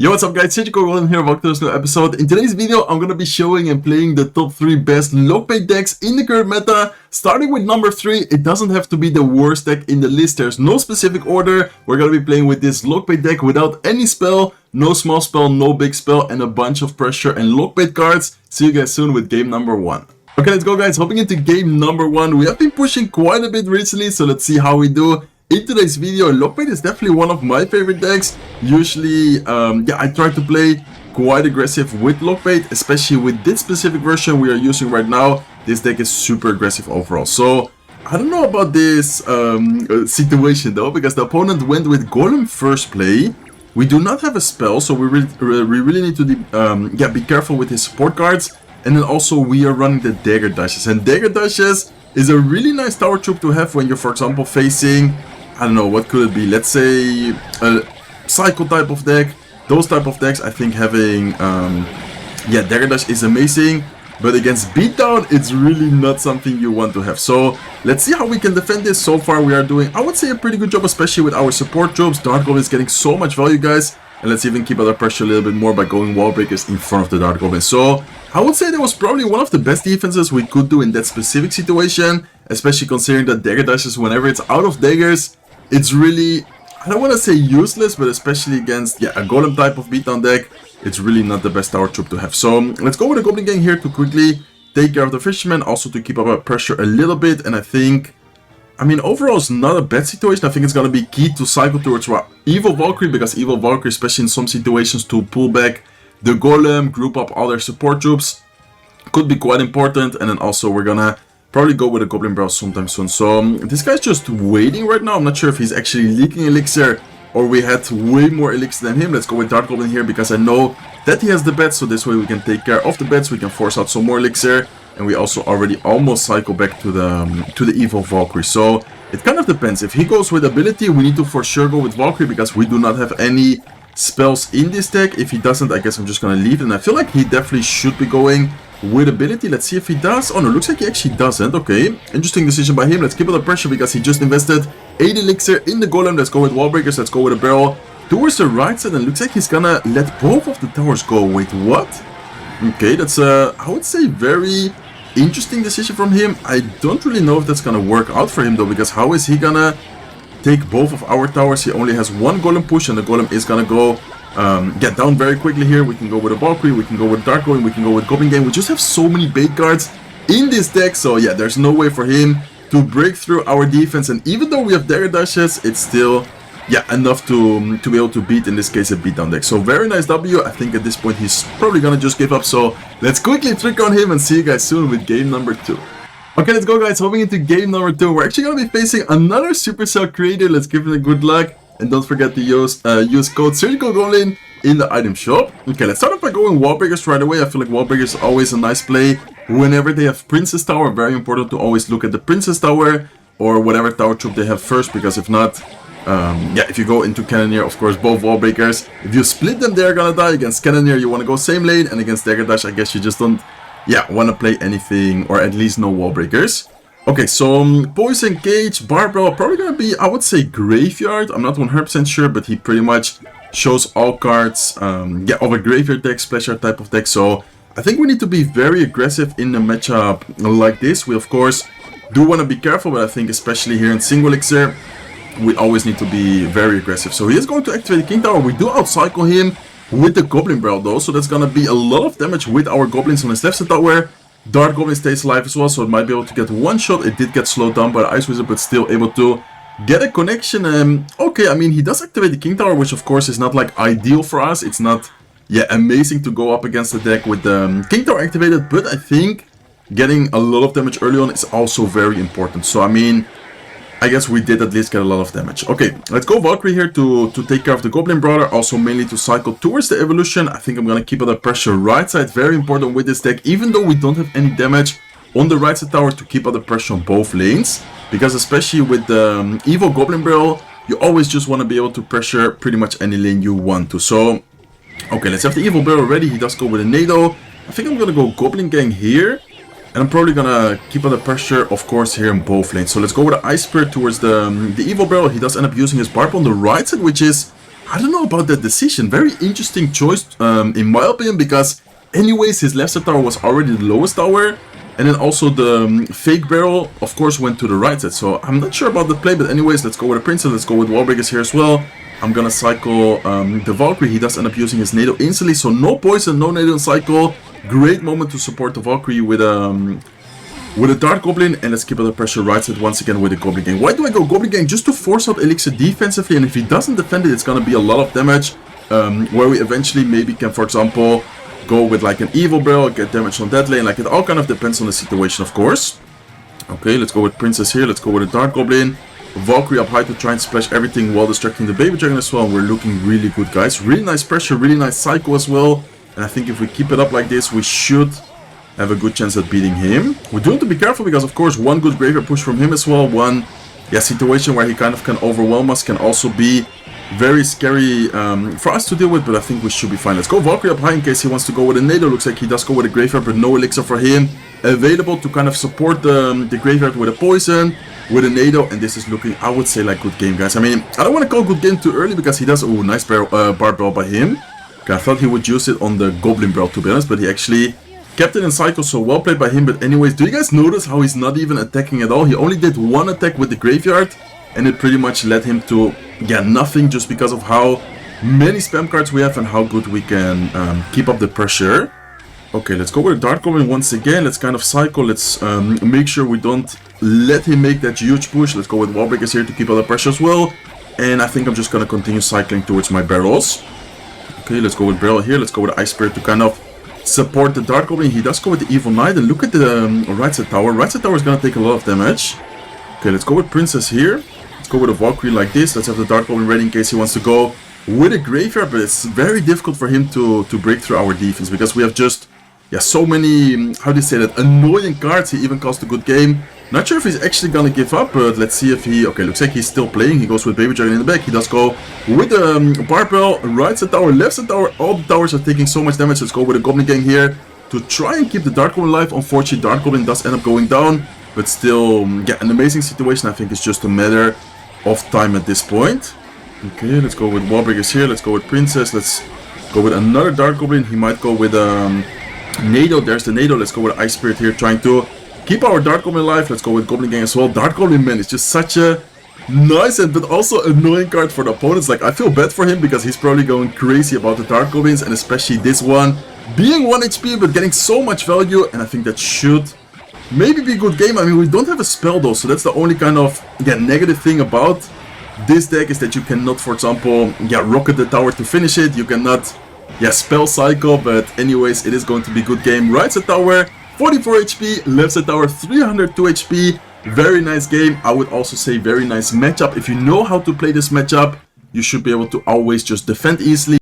Yo, what's up guys, William here, welcome to this new episode. In today's video, I'm gonna be showing and playing the top 3 best lockbait decks in the current meta. Starting with number 3, it doesn't have to be the worst deck in the list, there's no specific order. We're gonna be playing with this lockbait deck without any spell, no small spell, no big spell, and a bunch of pressure and lockbait cards. See you guys soon with game number 1. Okay, let's go guys, hopping into game number 1. We have been pushing quite a bit recently, so let's see how we do. In today's video, lockbait is definitely one of my favorite decks. Usually, I try to play quite aggressive with lockbait, especially with this specific version we are using right now. This deck is super aggressive overall. So, I don't know about this situation though, because the opponent went with Golem first play. We do not have a spell, so we really need to be careful with his support cards. And then also we are running the Dagger Dashes. And Dagger Dashes is a really nice tower troop to have when you're, for example, facing... I don't know, what could it be? Let's say a cycle type of deck. Those type of decks, I think having Dagger Dash is amazing. But against beatdown, it's really not something you want to have. So let's see how we can defend this. So far we are doing, I would say, a pretty good job, especially with our support troops. Dart Goblin is getting so much value, guys. And let's even keep under pressure a little bit more by going wall breakers in front of the Dart Goblin. So I would say that was probably one of the best defenses we could do in that specific situation. Especially considering that Dagger Dashes, whenever it's out of daggers, it's really, I don't want to say useless, but especially against a golem type of beatdown deck, it's really not the best tower troop to have. So let's go with a Goblin Gang here to quickly take care of the Fisherman, also to keep up our pressure a little bit. And I think, overall it's not a bad situation. I think it's going to be key to cycle towards Evil Valkyrie, because Evil Valkyrie, especially in some situations, to pull back the Golem, group up other support troops, could be quite important. And then also we're gonna probably go with a Goblin Barrel sometime soon. So this guy's just waiting right now. I'm not sure if he's actually leaking elixir or we had way more elixir than him. Let's go with Dart Goblin here because I know that he has the bets. So this way we can take care of the bets. We can force out some more elixir. And we also already almost cycle back to the Evil Valkyrie. So it kind of depends. If he goes with ability, we need to for sure go with Valkyrie because we do not have any spells in this deck. If he doesn't, I guess I'm just going to leave. And I feel like he definitely should be going with ability. Let's see if he does. Oh no, looks like he actually doesn't. Okay, interesting decision by him. Let's keep under pressure because he just invested 8 elixir in the Golem. Let's go with wall breakers. Let's go with a barrel towards the right side, and looks like he's gonna let both of the towers go. Wait, what? Okay, that's I would say very interesting decision from him. I don't really know if that's gonna work out for him though, because how is he gonna take both of our towers? He only has one Golem push, and the Golem is gonna go get down very quickly here. We can go with a Valkyrie, we can go with Dark Goblin, we can go with Goblin Gang. We just have so many bait cards in this deck, so yeah, there's no way for him to break through our defense. And even though we have Dagger Dashes, it's still enough to be able to beat, in this case, a beatdown deck. So very nice W. I think at this point he's probably gonna just give up, so let's quickly trick on him and see you guys soon with game number 2. Okay, let's go guys, hopping into game number 2. We're actually gonna be facing another Supercell creator. Let's give it a good luck. And don't forget to use code Surgical Goblin in the item shop. Okay, let's start off by going wall breakers right away. I feel like wall breakers is always a nice play whenever they have Princess Tower. Very important to always look at the Princess Tower or whatever tower troop they have first, because if not, if you go into Cannoneer, of course, both wall breakers, if you split them, they're gonna die. Against Cannoneer, you want to go same lane, and against Dagger Dash, I guess you just don't want to play anything, or at least no wall breakers. Okay, so Poison Cage, Barbell, probably gonna be, I would say, Graveyard. I'm not 100% sure, but he pretty much shows all cards of a Graveyard deck, Splasher type of deck. So I think we need to be very aggressive in a matchup like this. We, of course, do want to be careful, but I think especially here in single elixir, we always need to be very aggressive. So he is going to activate the King Tower. We do outcycle him with the Goblin Barrel, though, so that's gonna be a lot of damage with our Goblins on his left side tower. Dart Goblin stays alive as well, so it might be able to get one shot. It did get slowed down by the Ice Wizard, but still able to get a connection. Okay, he does activate the King Tower, which of course is not like ideal for us. It's not, amazing to go up against the deck with the King Tower activated, but I think getting a lot of damage early on is also very important. So, I guess we did at least get a lot of damage. Okay, let's go Valkyrie here to take care of the Goblin Brother. Also mainly to cycle towards the evolution. I think I'm gonna keep under pressure right side. Very important with this deck, even though we don't have any damage on the right side tower, to keep under pressure on both lanes. Because especially with the Evil Goblin Barrel, you always just want to be able to pressure pretty much any lane you want to. So, okay, let's have the Evil Barrel ready. He does go with a NATO. I think I'm gonna go Goblin Gang here. And I'm probably gonna keep under pressure, of course, here in both lanes. So let's go with the Ice Spirit towards the Evil Barrel. He does end up using his Barb on the right side, which is I don't know about that decision. Very interesting choice, in my opinion, because anyways, his left side tower was already the lowest tower. And then also the fake barrel, of course, went to the right side. So I'm not sure about the play, but anyways, let's go with a Princess. Let's go with wall breakers here as well. I'm gonna cycle the Valkyrie. He does end up using his Nado instantly. So no poison, no Nado in cycle. Great moment to support the Valkyrie with a Dart Goblin. And let's keep up the pressure right side once again with the Goblin Gang. Why do I go Goblin Gang? Just to force out Elixir defensively. And if he doesn't defend it, it's gonna be a lot of damage. Where we eventually maybe can, for example, go with like an evil barrel, get damage on that lane. Like, it all kind of depends on the situation, of course. Okay, let's go with Princess here. Let's go with a Dart Goblin. Valkyrie up high to try and splash everything while distracting the Baby Dragon as well. And we're looking really good, guys. Really nice pressure, really nice cycle as well. And I think if we keep it up like this, we should have a good chance at beating him. We do have to be careful because, of course, one good graveyard push from him as well. One situation where he kind of can overwhelm us can also be very scary for us to deal with, but I think we should be fine. Let's go Valkyrie up high in case he wants to go with a Nado. Looks like he does go with a graveyard, but no elixir for him available to kind of support the graveyard with a poison, with a Nado, and this is looking, I would say, like good game, guys. I mean, I don't want to call good game too early because he does, oh, nice barbell by him. Okay, I thought he would use it on the Goblin Barrel, to be honest, but he actually kept it in cycle, so well played by him. But anyways, do you guys notice how he's not even attacking at all? He only did one attack with the graveyard, and it pretty much led him to, yeah, nothing, just because of how many spam cards we have and how good we can keep up the pressure. Okay, let's go with a Dart Goblin once again. Let's kind of cycle. Let's make sure we don't let him make that huge push. Let's go with wall breakers here to keep up the pressure as well. And I think I'm just going to continue cycling towards my barrels. Okay, let's go with barrel here. Let's go with Ice Spirit to kind of support the Dart Goblin. He does go with the Evil Knight. And look at the right side tower. Right side tower is going to take a lot of damage. Okay, let's go with Princess here. Go with a Valkyrie like this. Let's have the Dart Goblin ready in case he wants to go with a graveyard, but it's very difficult for him to break through our defense because we have just, yeah, so many, how do you say that, annoying cards. He even cost a good game. Not sure if he's actually gonna give up, but let's see if he, okay, looks like he's still playing. He goes with Baby Dragon in the back. He does go with the barbell, right side tower, left side tower. All the towers are taking so much damage. Let's go with a Goblin Gang here to try and keep the Dart Goblin alive. Unfortunately, Dart Goblin does end up going down, but still, yeah, an amazing situation. I think it's just a matter of time at this point. Okay, let's go with wall breakers here. Let's go with Princess. Let's go with another Dart Goblin. He might go with Nado. There's the Nado. Let's go with Ice Spirit here, trying to keep our Dart Goblin alive. Let's go with Goblin Gang as well. Dart Goblin, man, is just such a nice and but also annoying card for the opponents. Like, I feel bad for him because he's probably going crazy about the Dart Goblins, and especially this one being 1 HP but getting so much value. And I think that should maybe be a good game. I mean, we don't have a spell though, so that's the only kind of, yeah, negative thing about this deck, is that you cannot, for example, yeah, rocket the tower to finish it. You cannot, yeah, spell cycle. But anyways, it is going to be a good game. Right side tower 44 HP, left side tower 302 HP. Very nice game. I would also say very nice matchup. If you know how to play this matchup, you should be able to always just defend easily.